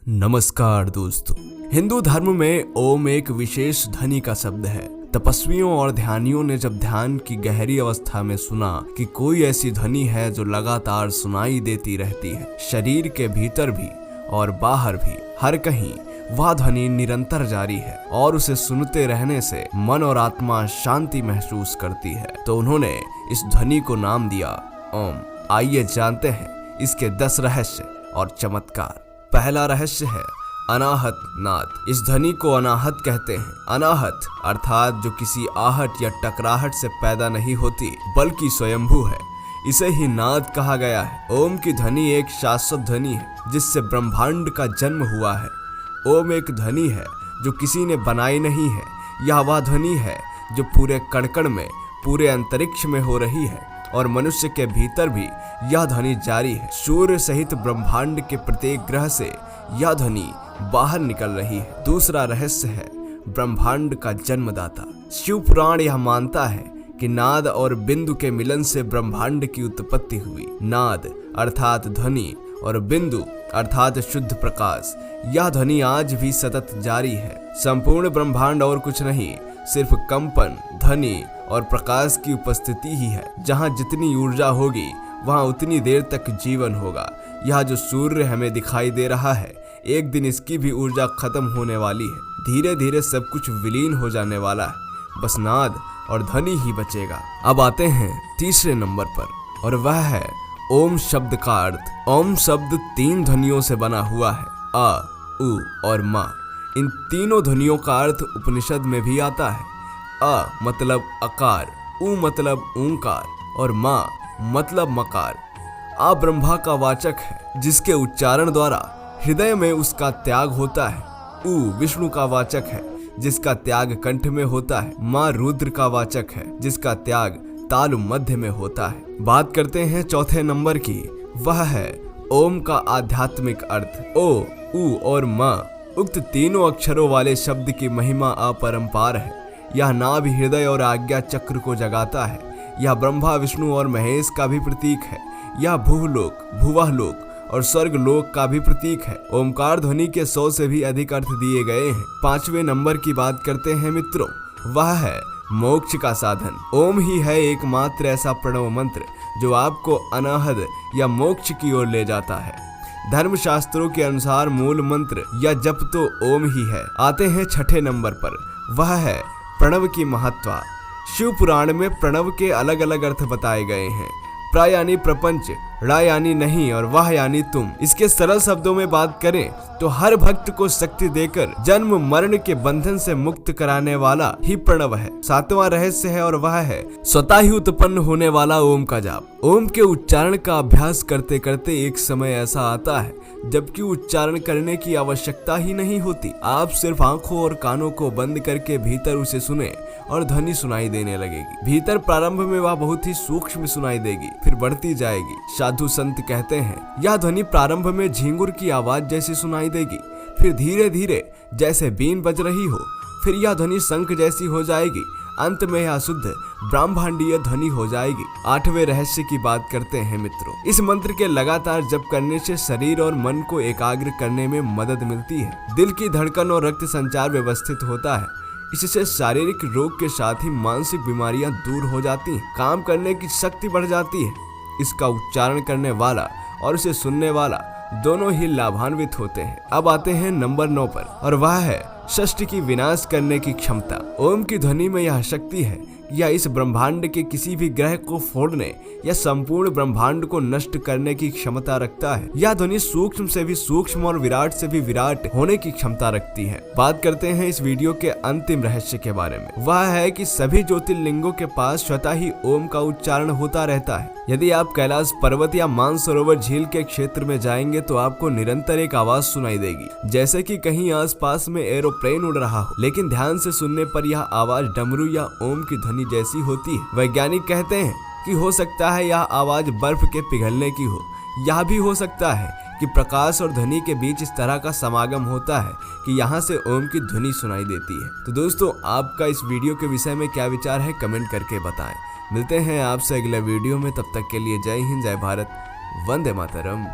नमस्कार दोस्तों, हिंदू धर्म में ओम एक विशेष ध्वनि का शब्द है। तपस्वियों और ध्यानियों ने जब ध्यान की गहरी अवस्था में सुना कि कोई ऐसी ध्वनि है जो लगातार सुनाई देती रहती है, शरीर के भीतर भी और बाहर भी, हर कहीं वह ध्वनि निरंतर जारी है और उसे सुनते रहने से मन और आत्मा शांति महसूस करती है, तो उन्होंने इस ध्वनि को नाम दिया ओम। आइए जानते हैं इसके 10 रहस्य और चमत्कार। पहला रहस्य है अनाहत नाद। इस ध्वनि को अनाहत कहते हैं। अनाहत अर्थात जो किसी आहट या टकराहट से पैदा नहीं होती बल्कि स्वयंभू है, इसे ही नाद कहा गया है। ओम की ध्वनि एक शाश्वत ध्वनि है जिससे ब्रह्मांड का जन्म हुआ है। ओम एक ध्वनि है जो किसी ने बनाई नहीं है। यह वह ध्वनि है जो पूरे कण में, पूरे अंतरिक्ष में हो रही है और मनुष्य के भीतर भी यह ध्वनि जारी है। सूर्य सहित ब्रह्मांड के प्रत्येक ग्रह से यह ध्वनि बाहर निकल रही है। दूसरा रहस्य है ब्रह्मांड का जन्मदाता। शिव पुराण यह मानता है कि नाद और बिंदु के मिलन से ब्रह्मांड की उत्पत्ति हुई। नाद अर्थात ध्वनि और बिंदु अर्थात शुद्ध प्रकाश। यह ध्वनि आज भी सतत जारी है। संपूर्ण ब्रह्मांड और कुछ नहीं, सिर्फ कंपन, ध्वनि और प्रकाश की उपस्थिति ही है। जहाँ जितनी ऊर्जा होगी वहाँ उतनी देर तक जीवन होगा। यह जो सूर्य हमें दिखाई दे रहा है, एक दिन इसकी भी ऊर्जा खत्म होने वाली है। धीरे धीरे सब कुछ विलीन हो जाने वाला है, बस नाद और ध्वनि ही बचेगा। अब आते हैं तीसरे नंबर पर, और वह है ओम शब्द का अर्थ। ओम शब्द 3 ध्वनियों से बना हुआ है, अ, उ और मा। इन तीनों ध्वनियों का अर्थ उपनिषद में भी आता है। अ मतलब अकार, उ मतलब ओंकार और मा मतलब मकार। आ ब्रह्मा का वाचक है जिसके उच्चारण द्वारा हृदय में उसका त्याग होता है। उ विष्णु का वाचक है जिसका त्याग कंठ में होता है। माँ रुद्र का वाचक है जिसका त्याग तालु मध्य में होता है। बात करते हैं चौथे नंबर की, वह है ओम का आध्यात्मिक अर्थ। ओ, उ और मा उक्त तीनों अक्षरों वाले शब्द की महिमा अपरंपार है। यह नाभि, हृदय और आज्ञा चक्र को जगाता है। यह ब्रह्मा, विष्णु और महेश का भी प्रतीक है। यह भूलोक, भुवह लोक और स्वर्ग लोक का भी प्रतीक है। ओमकार ध्वनि के 100 से भी अधिक अर्थ दिए गए हैं। 5वें नंबर की बात करते हैं मित्रों, वह है मोक्ष का साधन। ओम ही है एकमात्र ऐसा प्रणव मंत्र जो आपको अनाहत या मोक्ष की ओर ले जाता है। धर्म शास्त्रों के अनुसार मूल मंत्र या जप तो ओम ही है। आते हैं 6ठे नंबर पर, वह है प्रणव की महत्ता। शिव पुराण में प्रणव के अलग अलग अर्थ बताए गए हैं। प्र यानी प्रपंच, ड़ यानी नहीं और वाह यानी तुम। इसके सरल शब्दों में बात करें तो हर भक्त को शक्ति देकर जन्म मरण के बंधन से मुक्त कराने वाला ही प्रणव है। 7वां रहस्य है और वह है स्वतः ही उत्पन्न होने वाला ओम का जाप। ओम के उच्चारण का अभ्यास करते करते एक समय ऐसा आता है जबकि उच्चारण करने की आवश्यकता ही नहीं होती। आप सिर्फ आंखों और कानों को बंद करके भीतर उसे सुने और ध्वनि सुनाई देने लगेगी। भीतर प्रारंभ में वह बहुत ही सूक्ष्म सुनाई देगी, फिर बढ़ती जाएगी। साधु संत कहते हैं यह ध्वनि प्रारंभ में झिंगुर की आवाज जैसी सुनाई देगी, फिर धीरे धीरे जैसे बीन बज रही हो, फिर यह ध्वनि शंख जैसी हो जाएगी, अंत में यह शुद्ध ब्रह्मांडीय ध्वनि हो जाएगी। 8वें रहस्य की बात करते हैं मित्रों। इस मंत्र के लगातार जप करने से शरीर और मन को एकाग्र करने में मदद मिलती है। दिल की धड़कन और रक्त संचार व्यवस्थित होता है। इससे शारीरिक रोग के साथ ही मानसिक बीमारियां दूर हो जाती हैं, काम करने की शक्ति बढ़ जाती है। इसका उच्चारण करने वाला और इसे सुनने वाला दोनों ही लाभान्वित होते हैं। अब आते हैं नंबर 9 पर, और वह है सृष्टि की विनाश करने की क्षमता। ओम की ध्वनि में यह शक्ति है या इस ब्रह्मांड के किसी भी ग्रह को फोड़ने या संपूर्ण ब्रह्मांड को नष्ट करने की क्षमता रखता है। यह ध्वनि सूक्ष्म से भी सूक्ष्म और विराट से भी विराट होने की क्षमता रखती है। बात करते हैं इस वीडियो के अंतिम रहस्य के बारे में, वह है कि सभी ज्योतिर्लिंगों के पास स्वतः ही ओम का उच्चारण होता रहता है। यदि आप कैलाश पर्वत या मानसरोवर झील के क्षेत्र में जाएंगे तो आपको निरंतर एक आवाज सुनाई देगी, जैसे कि कहीं आसपास में एरोप्लेन उड़ रहा हो। लेकिन ध्यान से सुनने पर यह आवाज डमरू या ओम की ध्वनि जैसी होती है। वैज्ञानिक कहते हैं कि हो सकता है यह आवाज बर्फ के पिघलने की हो। यह भी हो सकता है कि प्रकाश और ध्वनि के बीच इस तरह का समागम होता है कि यहाँ से ओम की ध्वनि सुनाई देती है। तो दोस्तों, आपका इस वीडियो के विषय में क्या विचार है, कमेंट करके बताएं। मिलते हैं आपसे अगले वीडियो में, तब तक के लिए जय हिंद, जय भारत, वंदे मातरम।